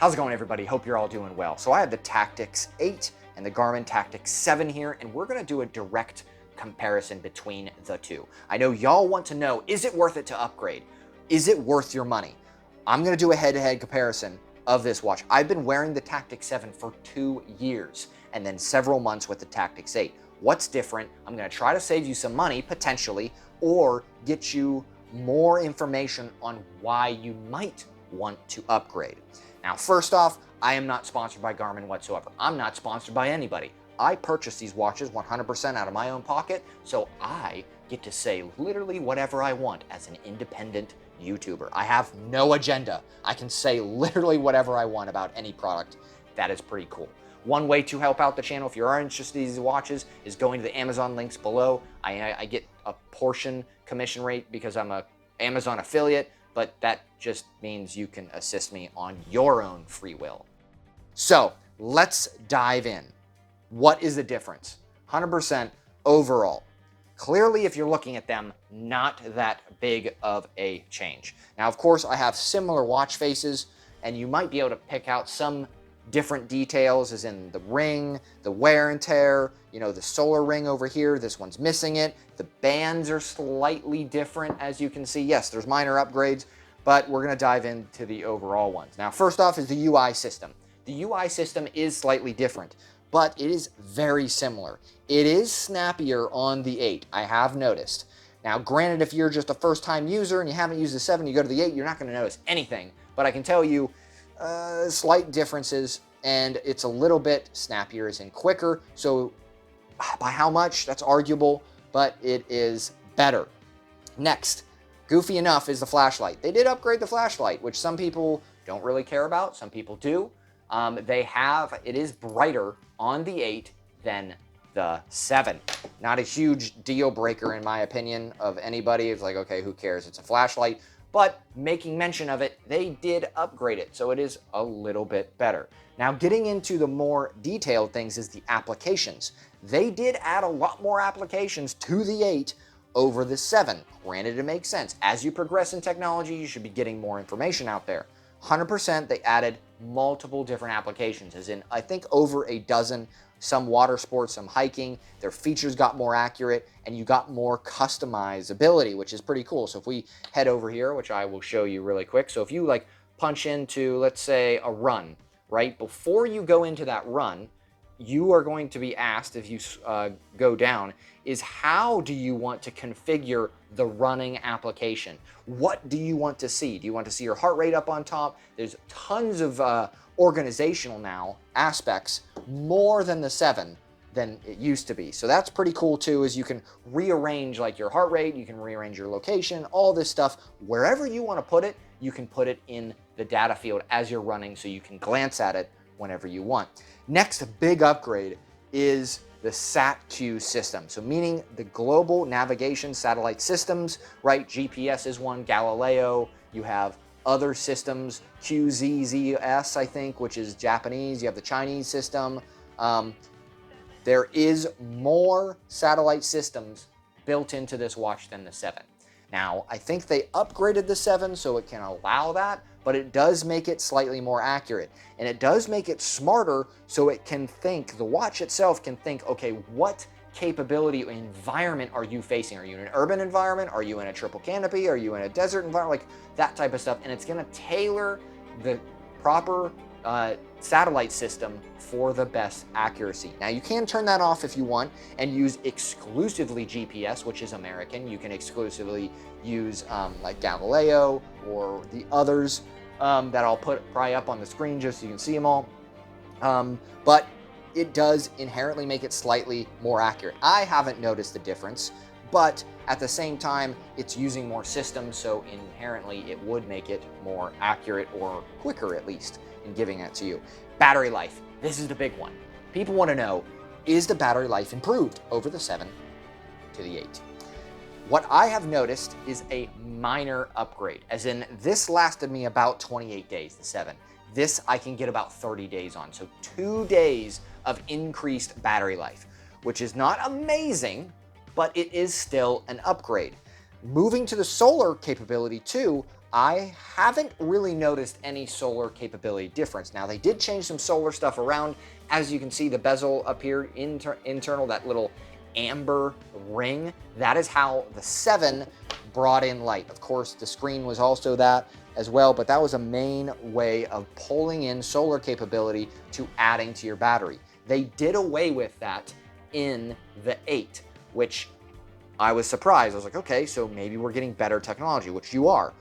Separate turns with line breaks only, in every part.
How's it going, everybody? Hope you're all doing well. So I have the Tactix 8 and the Garmin Tactix 7 here, and we're gonna do a direct comparison between the two. I know y'all want to know, is it worth it to upgrade? Is it worth your money? I'm gonna do a head-to-head comparison of this watch. I've been wearing the Tactix 7 for 2 years and then several months with the Tactix 8. What's different? I'm gonna try to save you some money, potentially, or get you more information on why you might want to upgrade. Now, first off, I am not sponsored by Garmin whatsoever. I'm not sponsored by anybody. I purchase these watches 100% out of my own pocket, so I get to say literally whatever I want as an independent YouTuber. I have no agenda. I can say literally whatever I want about any product. That is pretty cool. One way to help out the channel, if you are interested in these watches, is going to the Amazon links below. I get a portion commission rate because I'm an Amazon affiliate, but that just means you can assist me on your own free will. So let's dive in. What is the difference? 100% overall. Clearly, if you're looking at them, not that big of a change. Now, of course, I have similar watch faces, and you might be able to pick out some different details, as in the ring, the wear and tear, you know, the solar ring over here, this one's missing it. The bands are slightly different, as you can see. Yes, there's minor upgrades, but we're gonna dive into the overall ones. Now, first off is the UI system. The UI system is slightly different, but it is very similar. It is snappier on the 8, I have noticed. Now, granted, if you're just a first-time user and you haven't used the 7, you go to the 8, you're not gonna notice anything, but I can tell you slight differences, and it's a little bit snappier, as in quicker. So by how much, that's arguable, but it is better. Next, goofy enough, is the flashlight. They did upgrade the flashlight, which some people don't really care about, some people do. It is brighter on the 8 than the 7. Not a huge deal breaker in my opinion of anybody. It's like, okay, who cares? It's a flashlight. But making mention of it, they did upgrade it, so it is a little bit better. Now, getting into the more detailed things is the applications. They did add a lot more applications to the 8 over the 7. Granted, it makes sense. As you progress in technology, you should be getting more information out there. 100%, they added multiple different applications, as in, I think, over a dozen. Some water sports, some hiking. Their features got more accurate, and you got more customizability, which is pretty cool. So if we head over here, which I will show you really quick. So if you like punch into, let's say, a run, right? Before you go into that run, you are going to be asked, if you go down, is how do you want to configure the running application? What do you want to see? Do you want to see your heart rate up on top? There's tons of organizational now aspects, more than the 7 than it used to be. So that's pretty cool too, is you can rearrange like your heart rate, you can rearrange your location, all this stuff. Wherever you want to put it, you can put it in the data field as you're running, so you can glance at it whenever you want. Next big upgrade is the SATQ system. So meaning the global navigation satellite systems, right? GPS is one, Galileo, you have other systems, QZZS, I think, which is Japanese. You have the Chinese system. There is more satellite systems built into this watch than the 7. Now, I think they upgraded the 7 so it can allow that, but it does make it slightly more accurate. And it does make it smarter, so it can think, the watch itself can think, okay, what capability or environment are you facing? Are you in an urban environment? Are you in a triple canopy? Are you in a desert environment? Like that type of stuff. And it's gonna tailor the proper satellite system for the best accuracy. Now, you can turn that off if you want and use exclusively GPS, which is American. You can exclusively use like Galileo or the others that I'll put probably up on the screen just so you can see them all. But it does inherently make it slightly more accurate. I haven't noticed the difference, but at the same time, it's using more systems, so inherently it would make it more accurate, or quicker at least, in giving it to you. Battery life. This is the big one. People want to know, is the battery life improved over the 7 to the 8? What I have noticed is a minor upgrade, as in this lasted me about 28 days, the 7. This I can get about 30 days on, so 2 days of increased battery life, which is not amazing, but it is still an upgrade. Moving to the solar capability too, I haven't really noticed any solar capability difference. Now, they did change some solar stuff around. As you can see, the bezel up here, internal, that little amber ring, that is how the 7 brought in light. Of course, the screen was also that as well, but that was a main way of pulling in solar capability to adding to your battery. They did away with that in the 8, which I was surprised. I was like, okay, so maybe we're getting better technology, which you are.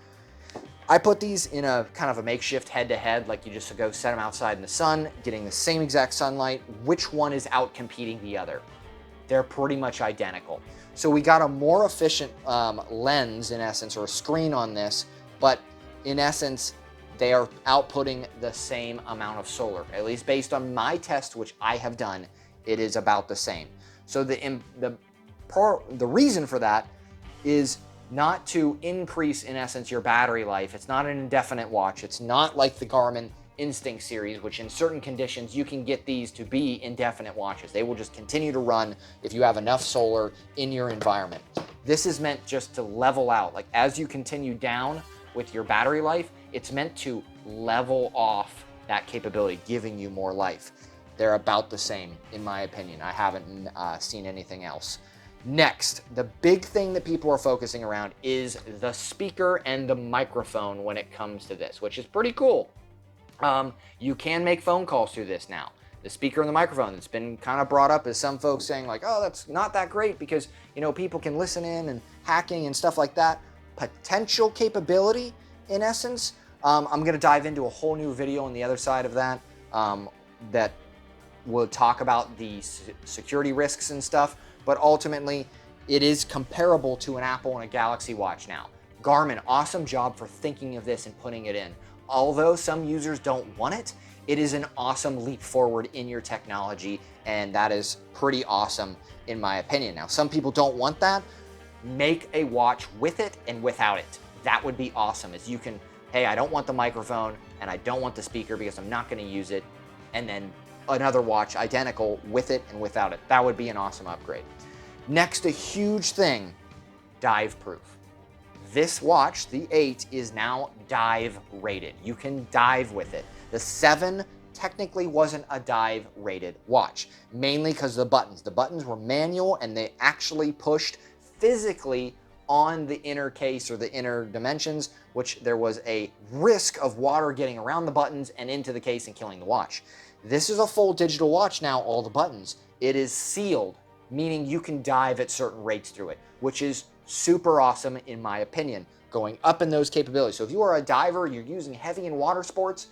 I put these in a kind of a makeshift head-to-head, like you just go set them outside in the sun, getting the same exact sunlight. Which one is out competing the other? They're pretty much identical. So we got a more efficient lens, in essence, or a screen on this, but in essence, they are outputting the same amount of solar. At least based on my test, which I have done, it is about the same. So the reason for that is not to increase, in essence, your battery life. It's not an indefinite watch. It's not like the Garmin Instinct series, which in certain conditions, you can get these to be indefinite watches. They will just continue to run if you have enough solar in your environment. This is meant just to level out. Like as you continue down with your battery life, it's meant to level off that capability, giving you more life. They're about the same, in my opinion. I haven't seen anything else. Next, the big thing that people are focusing around is the speaker and the microphone when it comes to this, which is pretty cool. You can make phone calls through this now. The speaker and the microphone, it's been kind of brought up as some folks saying like, oh, that's not that great because, you know, people can listen in and hacking and stuff like that. Potential capability, in essence. I'm going to dive into a whole new video on the other side of that that will talk about the security risks and stuff. But ultimately, it is comparable to an Apple and a Galaxy Watch now. Garmin, awesome job for thinking of this and putting it in. Although some users don't want it, it is an awesome leap forward in your technology, and that is pretty awesome in my opinion. Now, some people don't want that. Make a watch with it and without it. That would be awesome, as you can, hey, I don't want the microphone and I don't want the speaker because I'm not going to use it, and then another watch identical with it and without it. That would be an awesome upgrade. Next, a huge thing, dive proof. This watch, the 8, is now dive rated. You can dive with it. The 7 technically wasn't a dive rated watch, mainly because the buttons were manual and they actually pushed physically on the inner case or the inner dimensions, which there was a risk of water getting around the buttons and into the case and killing the watch. This is a full digital watch now, all the buttons. It is sealed, meaning you can dive at certain rates through it, which is super awesome in my opinion, going up in those capabilities. So if you are a diver, you're using heavy in water sports,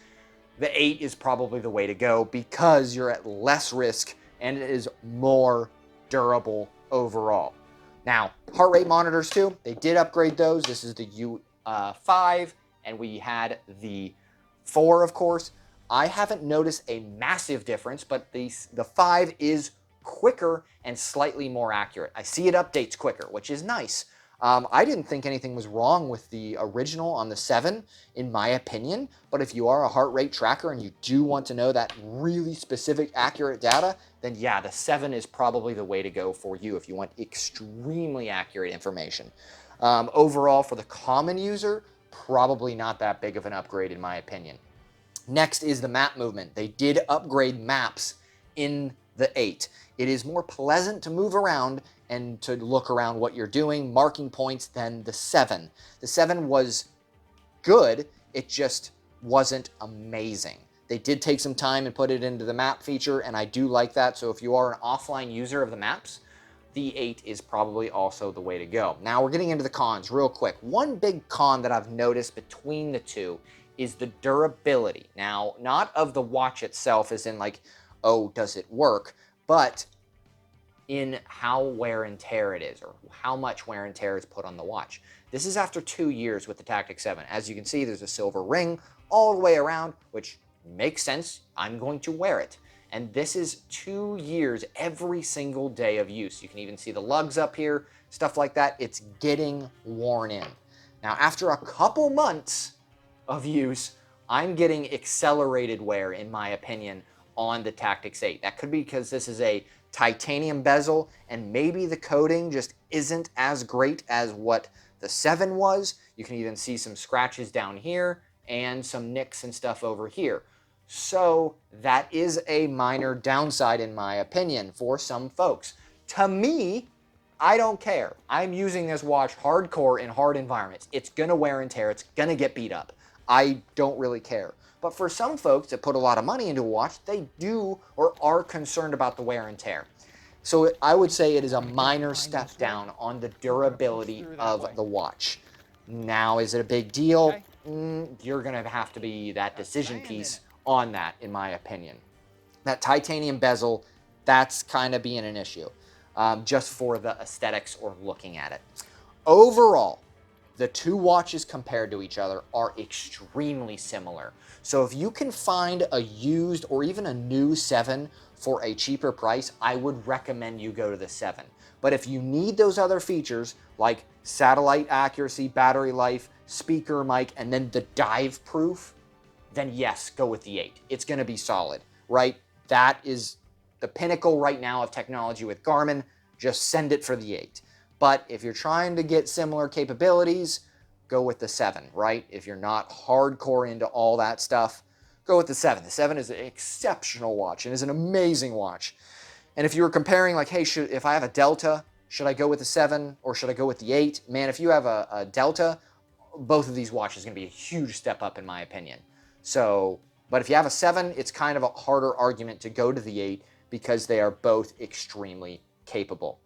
the 8 is probably the way to go because you're at less risk and it is more durable overall. Now, heart rate monitors too, they did upgrade those. This is the U5 and we had the 4, of course. I haven't noticed a massive difference, but the 5 is quicker and slightly more accurate. I see it updates quicker, which is nice. I didn't think anything was wrong with the original on the 7, in my opinion, but if you are a heart rate tracker and you do want to know that really specific, accurate data, then yeah, the 7 is probably the way to go for you if you want extremely accurate information. Overall, for the common user, probably not that big of an upgrade in my opinion. Next is the map movement. They did upgrade maps in the 8. It is more pleasant to move around and to look around what you're doing, marking points, than the 7. The 7 was good, it just wasn't amazing. They did take some time and put it into the map feature, and I do like that. So if you are an offline user of the maps, the 8 is probably also the way to go. Now we're getting into the cons real quick. One big con that I've noticed between the two is the durability. Now, not of the watch itself as in like, oh, does it work? But in how wear and tear it is, or how much wear and tear is put on the watch. This is after 2 years with the Tactix 7. As you can see, there's a silver ring all the way around, which makes sense. I'm going to wear it. And this is 2 years every single day of use. You can even see the lugs up here, stuff like that. It's getting worn in. Now, after a couple months of use, I'm getting accelerated wear, in my opinion, on the Tactix 8. That could be because this is a titanium bezel and maybe the coating just isn't as great as what The 7 was. You can even see some scratches down here and some nicks and stuff over here. So that is a minor downside in my opinion for some folks. To me, I don't care. I'm using this watch hardcore in hard environments. It's gonna wear and tear. It's gonna get beat up. I don't really care. But for some folks that put a lot of money into a watch, they do or are concerned about the wear and tear. So I would say it is a minor step down on the durability of the watch. Now, is it a big deal? You're going to have to be that decision piece on that, in my opinion. That titanium bezel, that's kind of being an issue, just for the aesthetics or looking at it. Overall, the two watches compared to each other are extremely similar. So if you can find a used or even a new 7 for a cheaper price, I would recommend you go to the 7. But if you need those other features like satellite accuracy, battery life, speaker mic, and then the dive proof, then yes, go with the 8. It's going to be solid, right? That is the pinnacle right now of technology with Garmin. Just send it for the 8. But if you're trying to get similar capabilities, go with the 7, right? If you're not hardcore into all that stuff, go with the 7. The 7 is an exceptional watch and is an amazing watch. And if you were comparing like, hey, if I have a Delta, should I go with the 7 or should I go with the 8? Man, if you have a Delta, both of these watches are going to be a huge step up in my opinion. So, but if you have a 7, it's kind of a harder argument to go to the 8 because they are both extremely capable.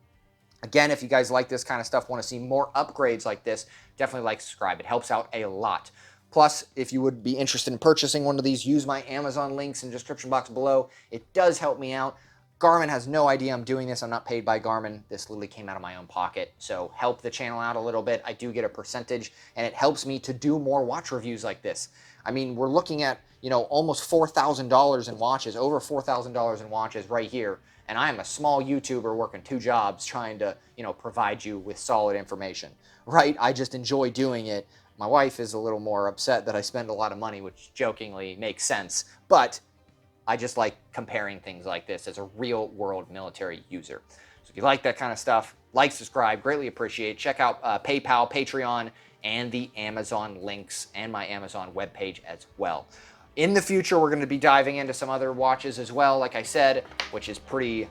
Again, if you guys like this kind of stuff, want to see more upgrades like this, definitely like, subscribe. It helps out a lot. Plus, if you would be interested in purchasing one of these, use my Amazon links in the description box below. It does help me out. Garmin has no idea I'm doing this. I'm not paid by Garmin. This literally came out of my own pocket. So help the channel out a little bit. I do get a percentage, and it helps me to do more watch reviews like this. I mean, we're looking at, you know, almost $4,000 in watches, over $4,000 in watches right here. And I am a small YouTuber working 2 jobs trying to, you know, provide you with solid information, right? I just enjoy doing it. My wife is a little more upset that I spend a lot of money, which jokingly makes sense. But I just like comparing things like this as a real world military user. So if you like that kind of stuff, like, subscribe, greatly appreciate it. Check out PayPal, Patreon, and the Amazon links and my Amazon webpage as well. In the future, we're going to be diving into some other watches as well, like I said, which is pretty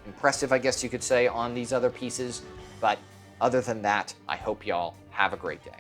impressive, I guess you could say, on these other pieces. But other than that, I hope y'all have a great day.